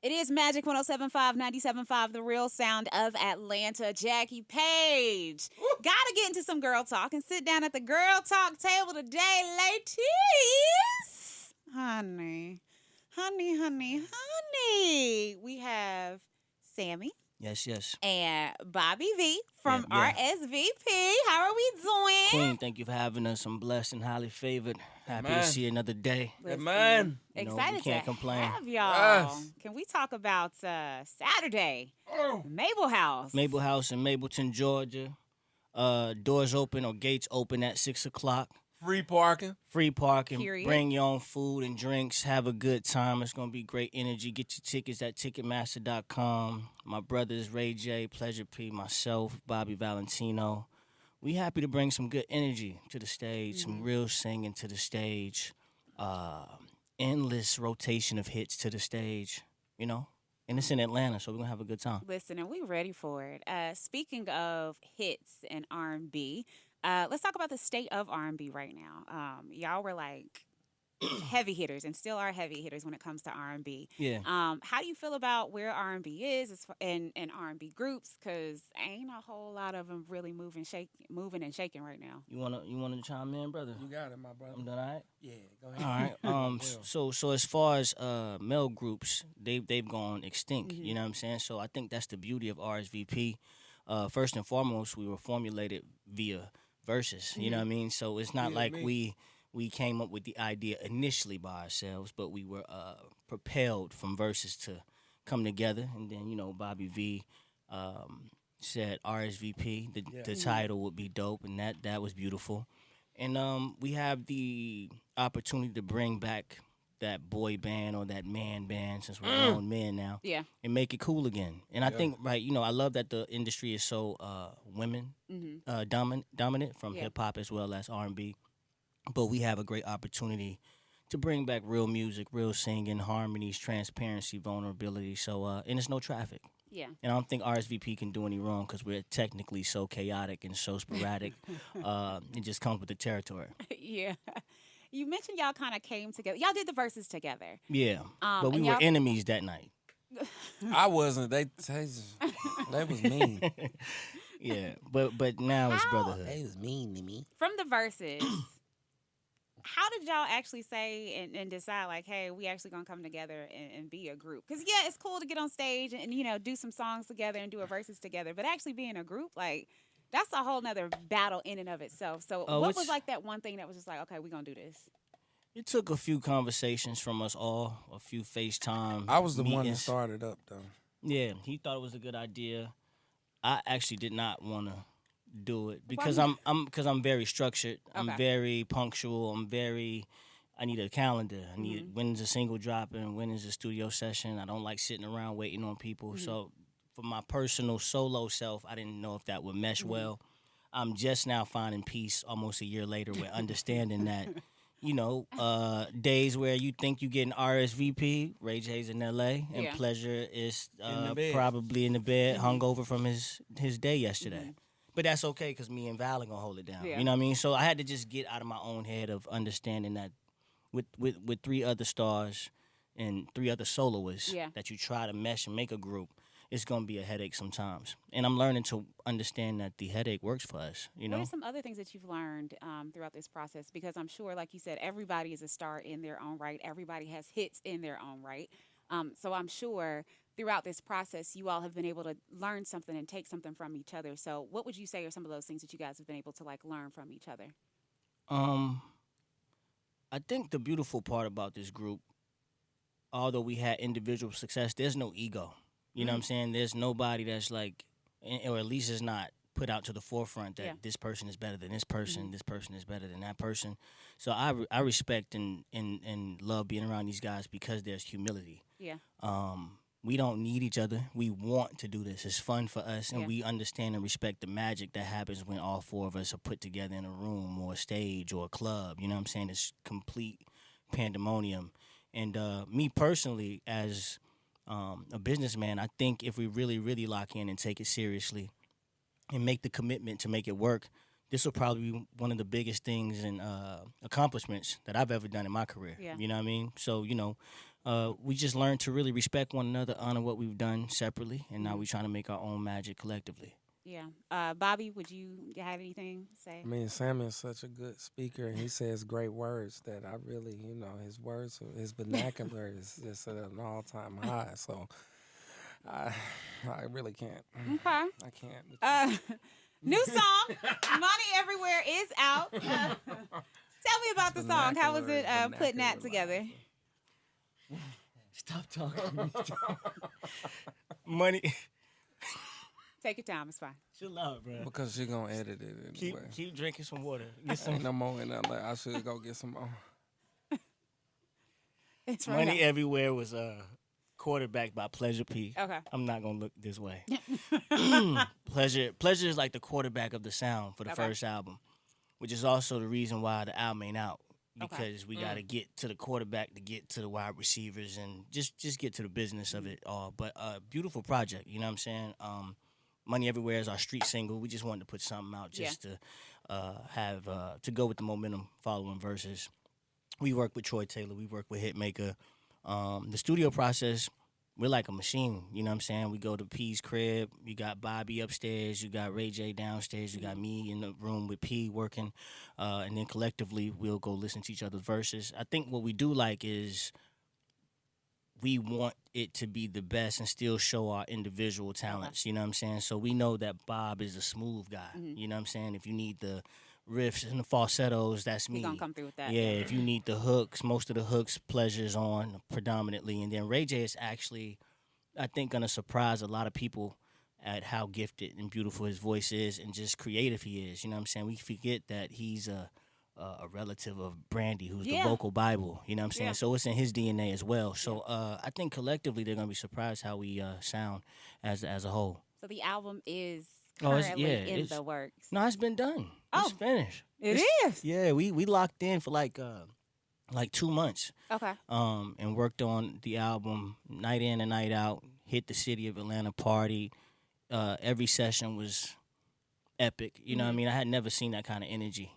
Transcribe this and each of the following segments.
It is Magic 107.5, 97.5, the real sound of Atlanta. Jackie Page. Gotta get into some girl talk and sit down at the girl talk table today, ladies. Honey. We have Sammy Yes. and Bobby V from Yeah. RSVP. How are we doing? Queen, thank you for having us. I'm blessed and highly favored. Happy to see another day. Listen, man. Excited we can't to complain. have y'all. Yes. Can we talk about Saturday? Mabel House. Mabel House in Mableton, Georgia. Doors open or gates open at 6 o'clock. Free parking. Free parking. Period. Bring your own food and drinks. Have a good time. It's going to be great energy. Get your tickets at Ticketmaster.com. My brothers, Ray J, Pleasure P, myself, Bobby Valentino. We happy to bring some good energy to the stage, some real singing to the stage, endless rotation of hits to the stage, and it's in Atlanta, so we're going to have a good time. Listen, and we ready for it. Speaking of hits and R&B, let's talk about the state of R&B right now. Y'all were like heavy hitters and still are heavy hitters when it comes to R&B. Yeah. How do you feel about where R&B is in R&B groups? Because ain't a whole lot of them really moving and shaking right now. You wanna chime in, brother? You got it, my brother. I'm done, all right? Yeah, go ahead. All right. So as far as male groups, they've gone extinct. You know what I'm saying? So I think that's the beauty of RSVP. First and foremost, we were formulated via verses. You know what I mean? So it's not like we came up with the idea initially by ourselves, but we were propelled from verses to come together. And then Bobby V said RSVP. The title would be dope, and that was beautiful. And we have the opportunity to bring back that boy band or that man band, since we're grown men now, and make it cool again. And I think, I love that the industry is so women dominant from hip hop as well as R&B. But we have a great opportunity to bring back real music, real singing, harmonies, transparency, vulnerability. So, and it's no traffic. Yeah. And I don't think RSVP can do any wrong because we're technically so chaotic and so sporadic. It just comes with the territory. Yeah. You mentioned y'all kind of came together. Y'all did the verses together. Yeah. But we were enemies that night. I wasn't. They was mean. Yeah. But now it's brotherhood. They was mean to me. From the verses, how did y'all actually say and decide, like, hey, we actually going to come together and be a group? Because, yeah, it's cool to get on stage and do some songs together and do a verses together. But actually being a group, like, that's a whole nother battle in and of itself. So what was, like, that one thing that was just like, okay, we're going to do this? It took a few conversations from us all, a few FaceTime I was the meetings. one that started up, though. Yeah, he thought it was a good idea. I actually did not want to do it because I'm very structured. Okay. I'm very punctual. I need a calendar. I need when is a single dropping, when is a studio session. I don't like sitting around waiting on people. So for my personal solo self, I didn't know if that would mesh well. I'm just now finding peace almost a year later with understanding that, days where you think you get an RSVP, Ray J's in L.A., and Pleasure is probably in the bed, hungover from his day yesterday. But that's okay because me and Val are going to hold it down. Yeah. You know what I mean? So I had to just get out of my own head of understanding that with three other stars and three other soloists that you try to mesh and make a group, it's going to be a headache sometimes. And I'm learning to understand that the headache works for us, What are some other things that you've learned throughout this process? Because I'm sure, like you said, everybody is a star in their own right. Everybody has hits in their own right. So I'm sure throughout this process, you all have been able to learn something and take something from each other. So what would you say are some of those things that you guys have been able to, like, learn from each other? I think the beautiful part about this group, although we had individual success, there's no ego. You know what I'm saying? There's nobody that's like, or at least is not put out to the forefront that this person is better than this person, this person is better than that person. So I respect and love being around these guys because there's humility. Yeah. We don't need each other. We want to do this. It's fun for us, and we understand and respect the magic that happens when all four of us are put together in a room or a stage or a club. You know what I'm saying? It's complete pandemonium. And me personally, as a businessman, I think if we really, really lock in and take it seriously and make the commitment to make it work, this will probably be one of the biggest things and accomplishments that I've ever done in my career. Yeah. You know what I mean? So, we just learned to really respect one another, honor what we've done separately, and now we're trying to make our own magic collectively. Yeah. Bobby, would you have anything to say? I mean, Samuel's such a good speaker, and he says great words that I really, his words, his vernacular is just at an all-time high. So I really can't. Okay. I can't. New song, Money Everywhere is out. Tell me about the song. How was it putting that together? Stop talking. Money. Take your time. It's fine. Chill out, bro. Because you're going to edit it anyway. Keep drinking some water. Get some. Ain't no more in LA. I should go get some more. It's right Money now. Everywhere was quarterbacked by Pleasure P. Okay. I'm not gonna look this way. Pleasure is like the quarterback of the sound for the first album, which is also the reason why the album ain't out, because we got to get to the quarterback to get to the wide receivers and just get to the business of it all. But beautiful project, you know what I'm saying? Money Everywhere is our street single. We just wanted to put something out just to have to go with the momentum following verses. We work with Troy Taylor. We work with Hitmaker. The studio process, we're like a machine, you know what I'm saying? We go to P's crib, you got Bobby upstairs, you got Ray J downstairs, you got me in the room with P working, and then collectively we'll go listen to each other's verses. I think what we do like is we want it to be the best and still show our individual talents, you know what I'm saying? So we know that Bob is a smooth guy, you know what I'm saying? If you need the riffs and the falsettos, that's me. He's gonna come through with that. Yeah, if you need the hooks, most of the hooks, Pleasure's on predominantly. And then Ray J is actually, I think, going to surprise a lot of people at how gifted and beautiful his voice is and just creative he is. You know what I'm saying? We forget that he's a relative of Brandy, who's the vocal Bible. You know what I'm saying? Yeah. So it's in his DNA as well. So I think collectively they're going to be surprised how we sound as a whole. So the album is Oh, currently in the works. No, it's been done. Oh. It's finished. It is? Yeah, we locked in for like 2 months. Okay. And worked on the album night in and night out. Hit the city of Atlanta, party. Every session was epic. You know what I mean? I had never seen that kind of energy.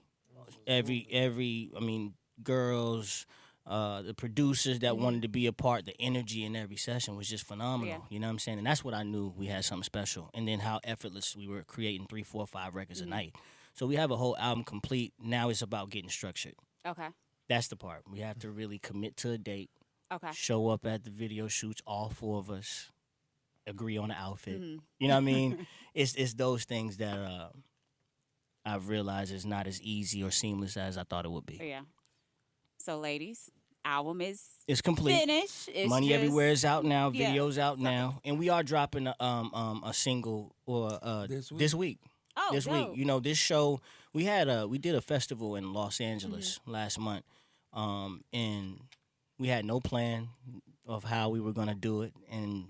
Girls, the producers that wanted to be a part, the energy in every session was just phenomenal. Yeah. You know what I'm saying? And that's what I knew we had something special. And then how effortless we were creating 3, 4, 5 records a night. So we have a whole album complete. Now it's about getting structured. Okay. That's the part. We have to really commit to a date. Okay. Show up at the video shoots, all 4 of us. Agree on the outfit. You know what I mean? It's those things that I've realized is not as easy or seamless as I thought it would be. Yeah. So, ladies, album is It's complete. finished. It's Money just, Everywhere is out now. yeah. Video's out now, and we are dropping a single or this week. Oh, This week, dope. you know, this show we did a festival in Los Angeles last month, and we had no plan of how we were gonna do it, and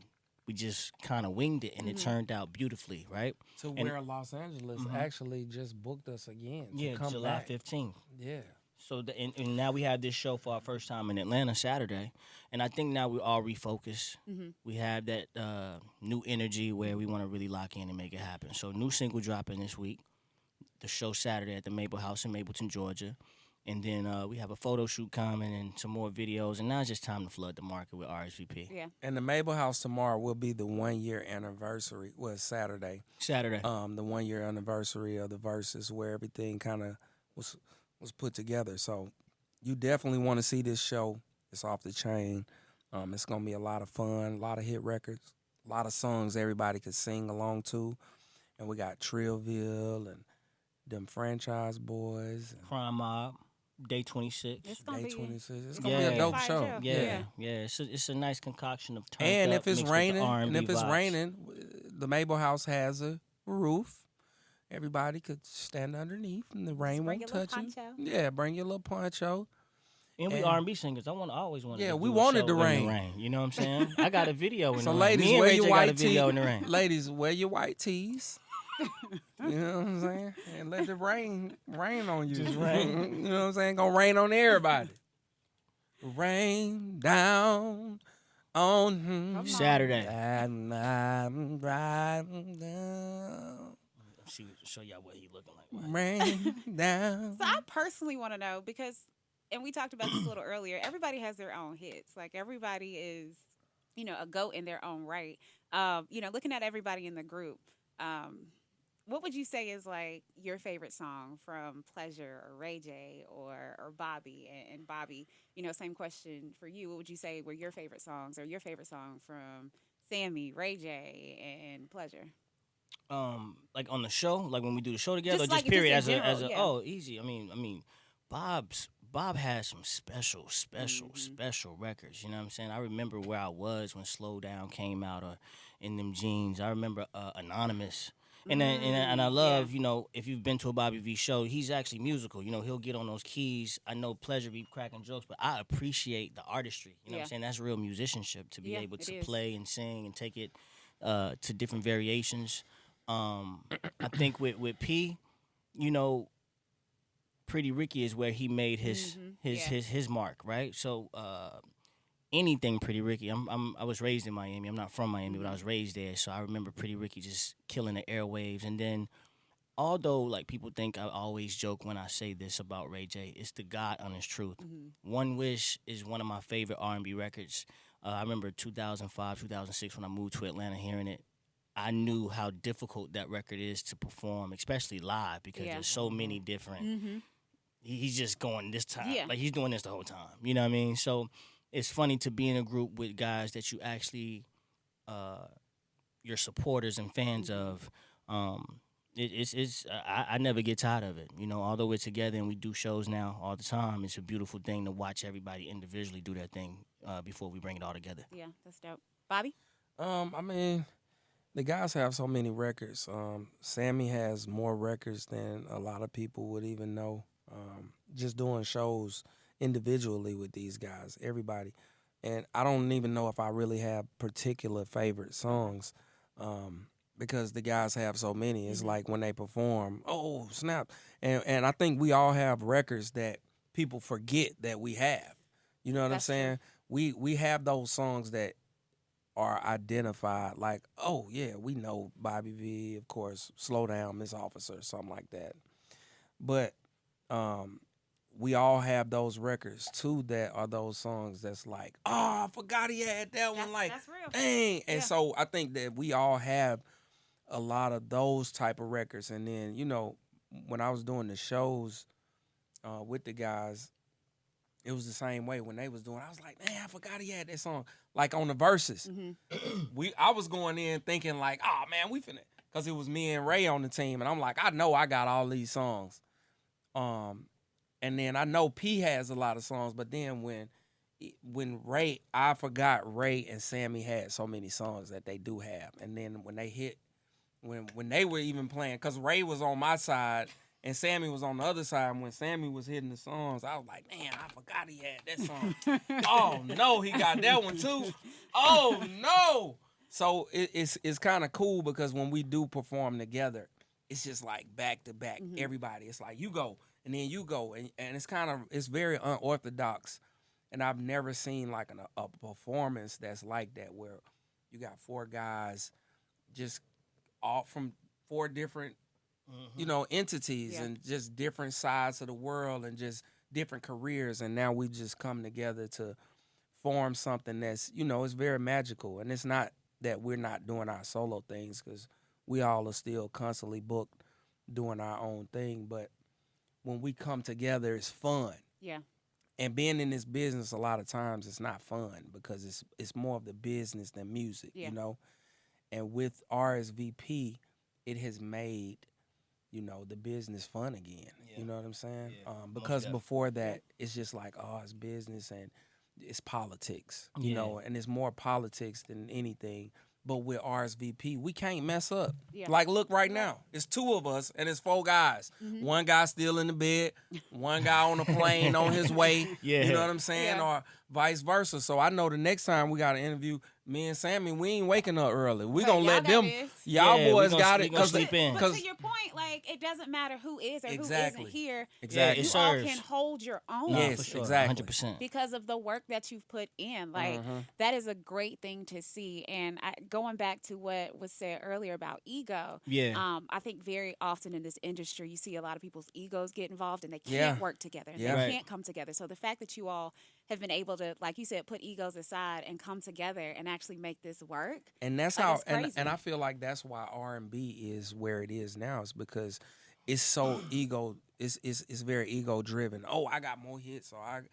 we just kind of winged it, and it turned out beautifully, right? To where Los Angeles actually just booked us again. To Yeah, come July back. 15th. Yeah. So and now we have this show for our first time in Atlanta Saturday, and I think now we're all refocused. We have that new energy where we want to really lock in and make it happen. So new single dropping this week, the show Saturday at the Maple House in Mapleton, Georgia, and then we have a photo shoot coming and some more videos. And now it's just time to flood the market with RSVP. Yeah. And the Maple House tomorrow will be the 1-year anniversary. Well, it's Saturday. Saturday. The 1-year anniversary of the Verses, where everything kind of was put together. So you definitely want to see this show. It's off the chain. It's gonna be a lot of fun, a lot of hit records, a lot of songs everybody could sing along to. And we got Trillville and them Franchise Boys. And Crime Mob, Day 26. It's gonna Day be 26. It's gonna be Yeah. a dope Fire show. show. Yeah. It's a nice concoction of turn And up if it's mixed with the raining, R&B vibes. the Maple House has a roof. Everybody could stand underneath, and the rain bring won't your little touch you. poncho. Yeah, bring your little poncho. And we And- R&B singers. I always wanted. Yeah, to we do a wanted show the in rain. You know what I'm saying? I got a video in So, the ladies, rain. Me and wear Ray your J got a white video tees. in the rain. Ladies, wear your white tees. You know what I'm saying? And let the rain on you. Just rain. You know what I'm saying? Gonna rain on everybody. Rain down on Saturday. And I'm riding down. show y'all what he looking like. Rain down. So I personally want to know because, and we talked about this a little earlier. Everybody has their own hits. Like everybody is, a GOAT in their own right. Looking at everybody in the group, what would you say is like your favorite song from Pleasure or Ray J or Bobby? And Bobby, same question for you. What would you say were your favorite songs or your favorite song from Sammy, Ray J, and Pleasure? Like on the show, like when we do the show together, Just or just like period just in as general, a yeah. oh easy. I mean, Bob has some special records. You know what I'm saying? I remember where I was when Slow Down came out, or In Them Jeans. I remember Anonymous. And I love, if you've been to a Bobby V show, he's actually musical. He'll get on those keys. I know Pleasure be cracking jokes, but I appreciate the artistry. You know what I'm saying? That's real musicianship to be able it to is. play and sing and take it to different variations. I think with P, Pretty Ricky is where he made his mark, right? So anything Pretty Ricky. I was raised in Miami. I'm not from Miami, but I was raised there. So I remember Pretty Ricky just killing the airwaves. And then, although like people think I always joke when I say this about Ray J, it's the God honest truth. One Wish is one of my favorite R&B records. I remember 2005, 2006 when I moved to Atlanta, hearing it. I knew how difficult that record is to perform, especially live, because there's so many different. He's just going this time, like he's doing this the whole time. You know what I mean? So it's funny to be in a group with guys that you actually, you're supporters and fans of. I never get tired of it. Although we're together and we do shows now all the time, it's a beautiful thing to watch everybody individually do their thing before we bring it all together. Yeah, that's dope. Bobby? I mean, the guys have so many records. Sammy has more records than a lot of people would even know. Just doing shows individually with these guys, everybody. And I don't even know if I really have particular favorite songs because the guys have so many. It's like when they perform, oh, snap. And I think we all have records that people forget that we have. You know what I'm saying? We have those songs that are identified like, oh, yeah, we know Bobby V, of course, Slow Down, Miss Officer, something like that. But we all have those records, too, that are those songs that's like, oh, I forgot he had that one. Like, that's real. dang. And so I think that we all have a lot of those type of records. And then, when I was doing the shows with the guys, it was the same way when they was doing. I was like, man, I forgot he had that song. Like on the verses, I was going in thinking like, oh man, we finna, because it was me and Ray on the team, and I'm like, I know I got all these songs. And then I know P has a lot of songs, but then when Ray, I forgot Ray and Sammy had so many songs that they do have, and then when they hit, when they were even playing, because Ray was on my side. And Sammy was on the other side. And when Sammy was hitting the songs, I was like, man, I forgot he had that song. Oh, no, he got that one, too. Oh, no. So it's kind of cool because when we do perform together, it's just like back to back, everybody. It's like you go, and then you go. And it's very unorthodox. And I've never seen like a performance that's like that where you got four guys just all from four different entities and just different sides of the world and just different careers. And now we just come together to form something that's, it's very magical. And it's not that we're not doing our solo things because we all are still constantly booked doing our own thing. But when we come together, it's fun. Yeah. And being in this business, a lot of times it's not fun because it's more of the business than music, And with RSVP, it has made the business fun again. You know what I'm saying? Yeah. Because before that, it's just like, oh, it's business and it's politics, and it's more politics than anything. But with RSVP, we can't mess up. Yeah. Like, look right now. It's two of us and it's four guys. One guy still in the bed, one guy on a plane on his way. Yeah. You know what I'm saying? Yeah. vice versa. So I know the next time we got an interview, me and Sammy, we ain't waking up early. We Right, gonna y'all let got them, this. y'all Yeah, we boys gonna- got we it. gonna sleep in. But to your point, like it doesn't matter who is or who Exactly. isn't here. Exactly. it You all serves. can hold your own. Nah, Yes, for sure, exactly. 100%. Because of the work that you've put in. Like that is a great thing to see. And going back to what was said earlier about ego, Yeah. I think very often in this industry you see a lot of people's egos get involved and they Yeah. can't work together. And Yeah. they Right. can't come together. So the fact that you all have been able to, like you said, put egos aside and come together and actually make this work. And that's Like, how, that's crazy. and I feel like that's why R&B is where it is now. Is because it's so ego. It's very ego driven. Oh, I got more hits, or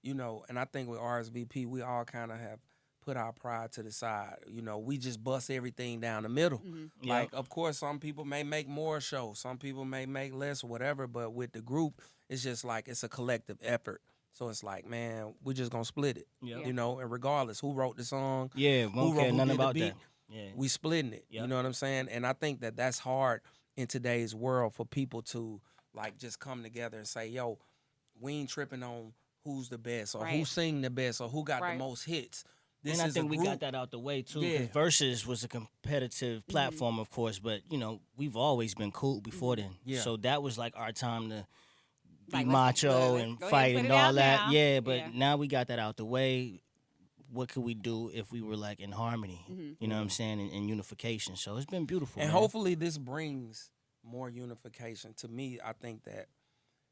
and I think with RSVP, we all kind of have put our pride to the side. We just bust everything down the middle. Mm-hmm. Like, of course, some people may make more shows, some people may make less, whatever. But with the group, it's just like it's a collective effort. So it's like, man, we're just gonna split it. Yep. And regardless who wrote the song, Yeah, won't care who nothing did the about beat, that. Yeah. we splitting it. You Yep. know what I'm saying? And I think that that's hard in today's world for people to like just come together and say, yo, we ain't tripping on who's the best or who Right. sing the best or who got Right. the most hits. This And I is think a we group. got that out the way too. Yeah. Because Versus was a competitive platform, of course, but we've always been cool before then. Yeah. So that was like our time to be Like, macho let's and go ahead fight put and it all out that. now. Yeah, but Yeah. now we got that out the way. What could we do if we were like in harmony? Mm-hmm. You know what I'm saying? And unification. So it's been beautiful. And man. hopefully this brings more unification. To me, I think that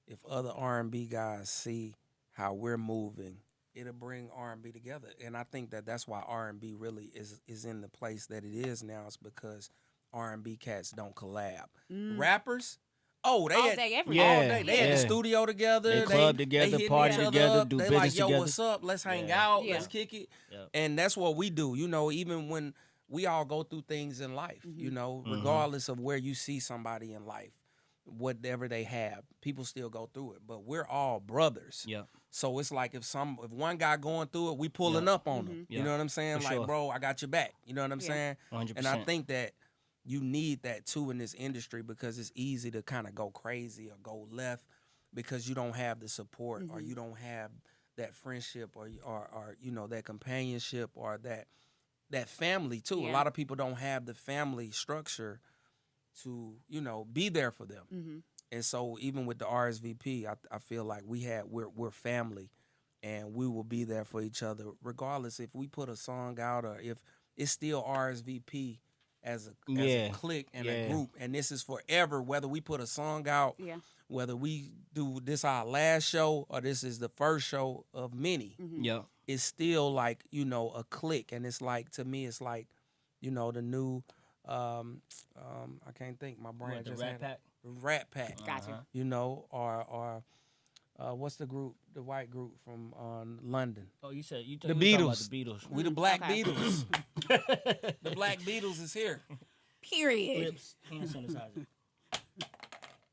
if other R&B guys see how we're moving, it'll bring R&B together. And I think that that's why R&B really is in the place that it is now. It's because R&B cats don't collab. Rappers, All day, every day. all day. They at the Yeah. studio together. They club together, hitting party each other together, up. do they business like, yo, together. what's up? Let's hang Yeah. out. Yeah. Let's kick it. Yep. And that's what we do. Even when we all go through things in life, regardless of where you see somebody in life, whatever they have, people still go through it. But we're all brothers. Yep. So it's like if one guy going through it, we pulling up on him. You Yeah. know what I'm saying? For Like, sure. bro, I got your back. You know what I'm Yeah. saying? 100%. And I think that you need that too in this industry because it's easy to kind of go crazy or go left because you don't have the support or you don't have that friendship or that companionship or that family too. Yeah. A lot of people don't have the family structure to be there for them. Mm-hmm. And so even with the RSVP, I feel like we're family, and we will be there for each other regardless if we put a song out or if it's still RSVP as a clique and a group, and this is forever. Whether we put a song out, Yeah. whether we do this our last show or this is the first show of many, Yep. it's still like a clique, and it's like to me, it's like the new. I can't think. My brain What, the just Rat had Pack? Rat Pack. Gotcha. Or what's the group, the white group from London? Oh, you said you The talking about Beatles. the Beatles. We the Black Okay. Beatles. The Black Beatles is here. Period. Flips, hand sanitizer.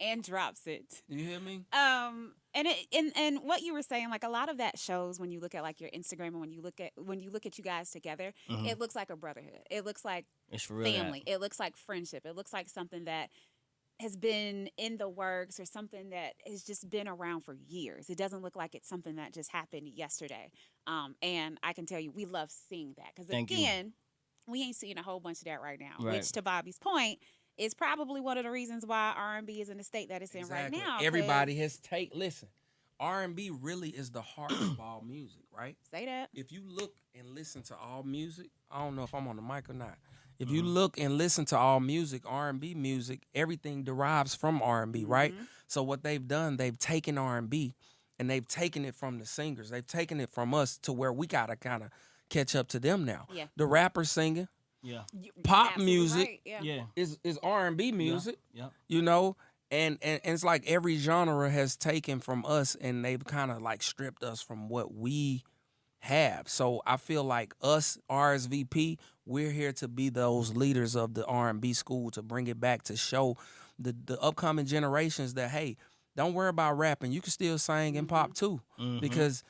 And drops it. You hear me? And what you were saying, like a lot of that shows when you look at like your Instagram and when you look at you guys together, it looks like a brotherhood. It looks like It's for real. family. It looks like friendship. It looks like something that has been in the works or something that has just been around for years. It doesn't look like it's something that just happened yesterday. And I can tell you, we love seeing that because Thank you. again, we ain't seeing a whole bunch of that right now. Right. Which, to Bobby's point, is probably one of the reasons why R&B is in the state that it's in right now. 'cause- Everybody has listen. R&B really is the heart of all music, right? Say that. If you look and listen to all music, I don't know if I'm on the mic or not. If you look and listen to all music, R&B music, everything derives from R&B, right? So what they've done, they've taken R&B and they've taken it from the singers. They've taken it from us to where we got to kind of catch up to them now. Yeah. The rappers singing Yeah. Pop Absolutely music. right, Yeah. Yeah. is R&B music. Yep. And it's like every genre has taken from us and they've kind of like stripped us from what we have. So I feel like us, RSVP, we're here to be those leaders of the R&B school, to bring it back, to show the upcoming generations that, hey, don't worry about rapping. You can still sing and pop too. Because,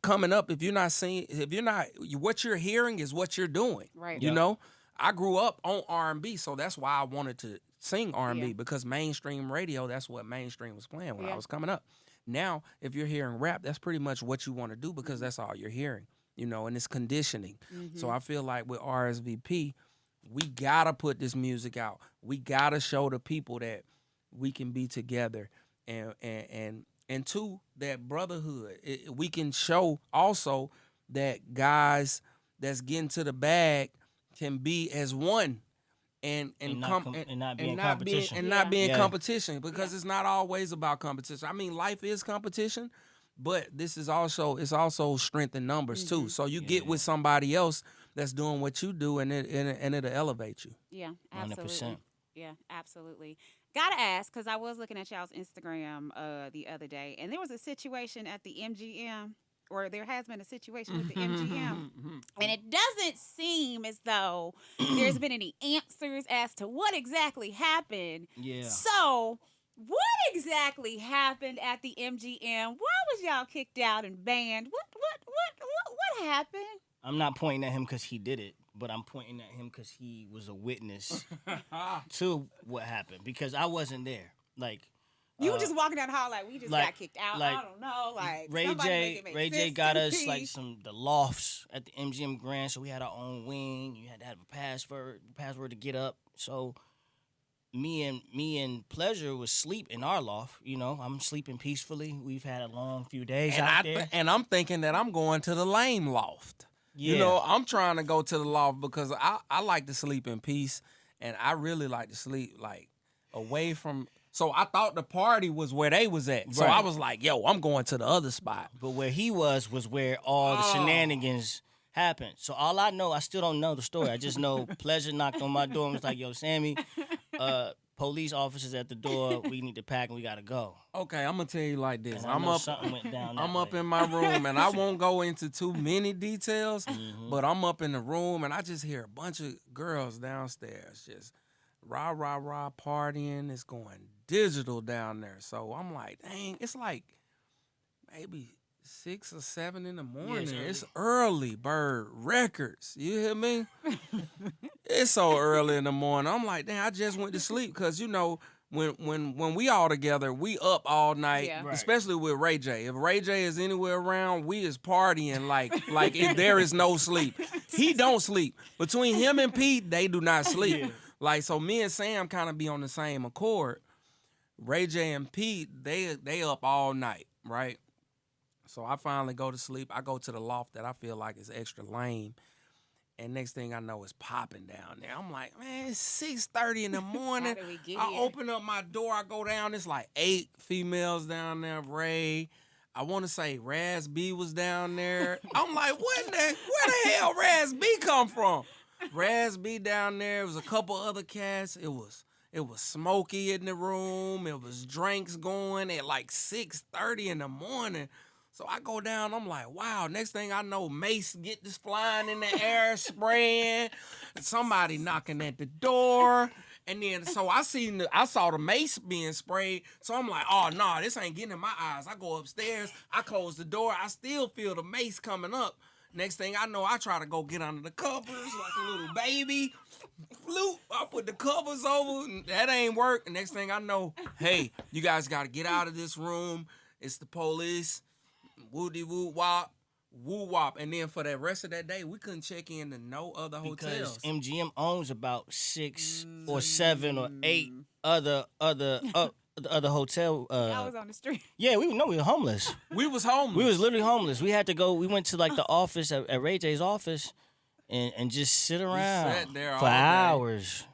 coming up, if you're not singing, what you're hearing is what you're doing. Right. You know, I grew up on R&B, so that's why I wanted to sing R&B Yeah. because mainstream radio, that's what mainstream was playing when I Yeah. was coming up. Now, if you're hearing rap, that's pretty much what you want to do because that's all you're hearing, and it's conditioning. So I feel like with RSVP, we gotta put this music out. We gotta show the people that we can be together, and two, that brotherhood. We can show also that guys that's getting to the bag can be as one. And not be in competition. Not be in competition because it's not always about competition. I mean, life is competition, but this is also strength in numbers too. So you get with somebody else that's doing what you do, and it'll elevate you. Yeah, absolutely. 100%. Yeah, absolutely. Gotta ask because I was looking at y'all's Instagram the other day, and there was a situation at the MGM. Or there has been a situation with the MGM, and it doesn't seem as though there's been any answers as to what exactly happened. Yeah. So, what exactly happened at the MGM? Why was y'all kicked out and banned? What happened? I'm not pointing at him because he did it, but I'm pointing at him because he was a witness to what happened. Because I wasn't there. Like. You were just walking down the hall like we just got kicked out. I don't know. Like Ray J got us like the lofts at the MGM Grand, so we had our own wing. You had to have a password to get up. So me and Pleasure was sleep in our loft. I'm sleeping peacefully. We've had a long few days out there, and I'm thinking that I'm going to the lame loft. Yeah. I'm trying to go to the loft because I like to sleep in peace, and I really like to sleep like away from. So I thought the party was where they was at. So I was like, yo, I'm going to the other spot. But where he was where all the shenanigans happened. So all I know, I still don't know the story. I just know Pleasure knocked on my door and was like, yo, Sammy, police officers at the door. We need to pack and we got to go. Okay, I'm going to tell you like this. Something went down I'm up in my room, and I won't go into too many details, but I'm up in the room, and I just hear a bunch of girls downstairs just rah, rah, rah, partying. It's going digital down there. So I'm like, dang, it's like maybe 6 or 7 in the morning. Yeah, it's early bird records. You hear me? It's so early in the morning. I'm like, dang, I just went to sleep because, when we all together, we up all night, especially with Ray J. If Ray J is anywhere around, we is partying like if there is no sleep. He don't sleep. Between him and Pete, they do not sleep. Yeah. Like, so me and Sam kind of be on the same accord. Ray J and Pete, they up all night, right? So I finally go to sleep. I go to the loft that I feel like is extra lame. And next thing I know, it's popping down there. I'm like, man, it's 6:30 in the morning. How did we get I here? open up my door. I go down. It's like 8 females down there. Ray. I want to say Raz B was down there. I'm like, where the hell Raz B come from? Raz B down there. It was a couple other cats. It was smoky in the room. It was drinks going at like 6:30 in the morning. So I go down, I'm like, wow. Next thing I know, mace get this flying in the air, spraying. Somebody knocking at the door. And then, so I saw the mace being sprayed. So I'm like, oh, no, this ain't getting in my eyes. I go upstairs. I close the door. I still feel the mace coming up. Next thing I know, I try to go get under the covers like a little baby. Floop. I put the covers over. And that ain't work. And next thing I know, hey, you guys got to get out of this room. It's the police. Woody woo wop, woo wop, and then for the rest of that day, we couldn't check into no other hotels. Because MGM owns about 6 or 7 or 8 other hotel. I was on the street. Yeah, we were homeless. We was homeless. We was literally homeless. We had to go. We went to like the office at Ray J's office, and just sit around sat there for all day. hours,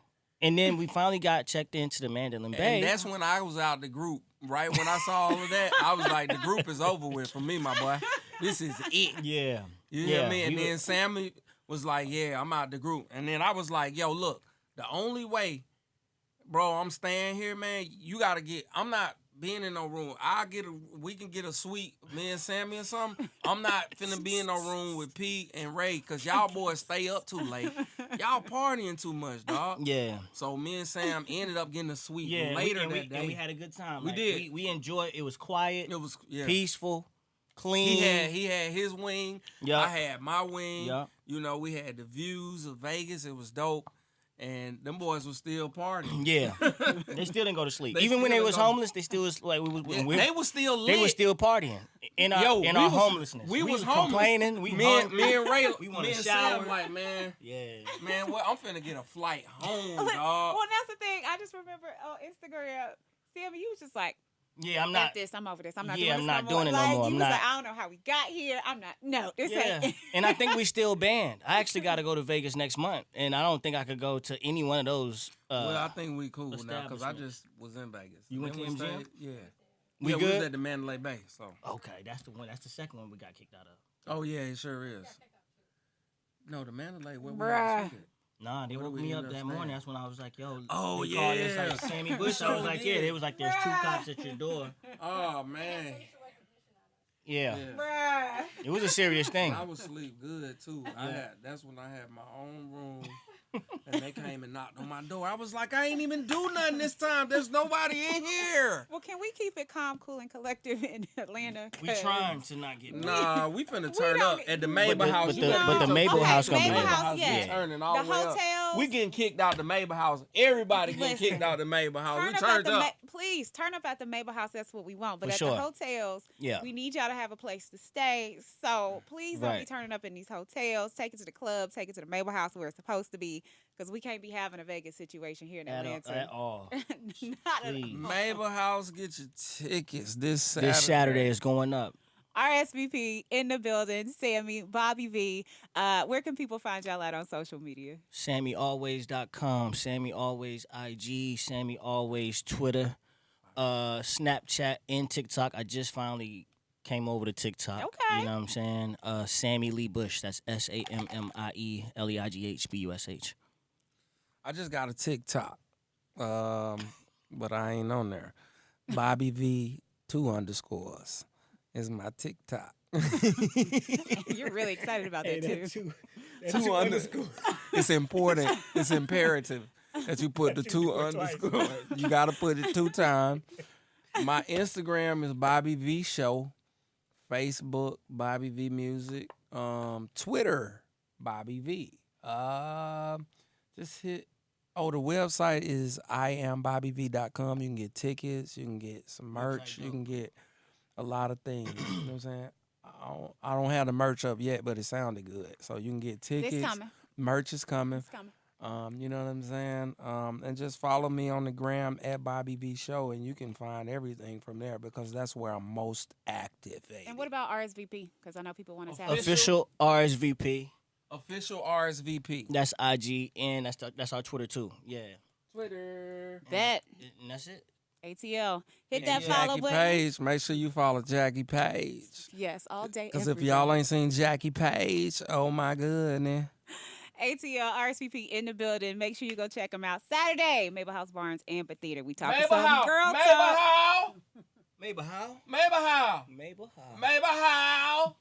and then we finally got checked into the Mandalay Bay. And that's when I was out the group. Right when I saw all of that, I was like, the group is over with for me, my boy. This is it. Yeah. You hear me? And then Sammy was like, yeah, I'm out the group. And then I was like, yo, look, the only way, bro, I'm staying here, man, I'm not being in no room. We can get a suite, me and Sammy or something. I'm not finna be in no room with Pete and Ray, because y'all boys stay up too late. Y'all partying too much, dog. Yeah. So me and Sam ended up getting a suite later that day. And we had a good time. We did. We enjoyed it. It was quiet. It was peaceful, clean. He had his wing. Yep. I had my wing. Yep. We had the views of Vegas. It was dope. and them boys was still partying. Yeah, they still didn't go to sleep. They Even when still they was didn't go- homeless, they still was like They was still lit. they was still partying in our Yo, in we our was- homelessness. we was complaining. We me hungry. and Ray, We wanna me and shower. Sam like, man, Yeah. man, what? I'm finna get a flight home, Well, dog. that's the thing. I just remember on Instagram, Sammy, you was just like, Yeah, I'm F not. this. I'm over this. I'm not Yeah, doing I'm this not no more. doing it no Like, more. You I'm was not. like, I don't know how we got here. I'm not. No, this Yeah, ain't. and I think we still banned. I actually got to go to Vegas next month, and I don't think I could go to any one of those. Well, I think we cool now because I establishment. just was in Vegas. You went Then to we MGM? stayed- Yeah. We yeah, good? we was at the Mandalay Bay. So. Okay, that's the one. That's the second one we got kicked out of. Oh yeah, it sure is. No, the Mandalay. Where we Bruh. at? Nah, they Where woke we me end up up that staying? morning. That's when I was like, yo. Oh, they called us yeah. like Sammy Bush. I was Sure like, did. yeah. They was like, there's two Bruh. cops at your door. Oh man. Yeah. Yeah. Bruh. It was a serious thing. I was sleep good too. That's when I had my own room. And they came and knocked on my door. I was like, I ain't even do nothing this time. There's nobody in here. Well, can we keep it calm, cool, and collective in Atlanta? We 'Cause- trying to not get. Nah, we finna turn don't- up at the Mabel House. but You the- gotta but get the your Mabel tickets. House gonna be Mabel lit. House, be yeah. turning all The the way up. hotels. We getting kicked out the Mabel House. Everybody getting Listen, kicked out the Mabel House. Turn We up at turned the up. please turn up at the Mabel House. That's what we want. But For at sure. the hotels, Yeah. we need y'all to have a place to stay. So please don't be Right. turning up in these hotels. Take it to the club. Take it to the Mabel House where it's supposed to be. Because we can't be having a Vegas situation here in Atlanta. At all. Not at Please. all. Mabel House, get your tickets this Saturday. This Saturday is going up. RSVP in the building. Sammy, Bobby V. Where can people find y'all at on social media? SammyAlways.com. Sammy Always IG. Sammy Always Twitter. Snapchat and TikTok. I just finally came over to TikTok. Okay. You know what I'm saying? Sammy Lee Bush. That's SammieLeigbush. I just got a TikTok, but I ain't on there. Bobby V 2_ is my TikTok. You're really excited about that too. Two underscore. It's important. It's imperative that you put the two underscore. You got to put it 2 times. My Instagram is Bobby V Show. Facebook Bobby V Music. Twitter Bobby V. Just hit. Oh, the website is iambobbyv.com. You can get tickets. You can get some merch. You can get a lot of things. You know what I'm saying? I don't have the merch up yet, but it sounded good. So you can get tickets. It's coming. Merch is coming. It's coming. You know what I'm saying? And just follow me on the gram at Bobby V Show, and you can find everything from there because that's where I'm most active. Baby. And what about RSVP? Because I know people want to tap. Official RSVP. Official RSVP. That's IG and that's our Twitter too. Yeah. Twitter. Bet. And that's it. ATL. Hit And that follow Jackie button. Page. Make sure you follow Jackie Page. Yes, all day. Because if every y'all day. ain't seen Jackie Page, oh my goodness. ATL RSVP in the building. Make sure you go check them out Saturday. Mabel House Barnes Amphitheater. We talking Mabel some House. girl Mabel talk. House. Mabel how? Mabel House. Mabel how? Mabel House.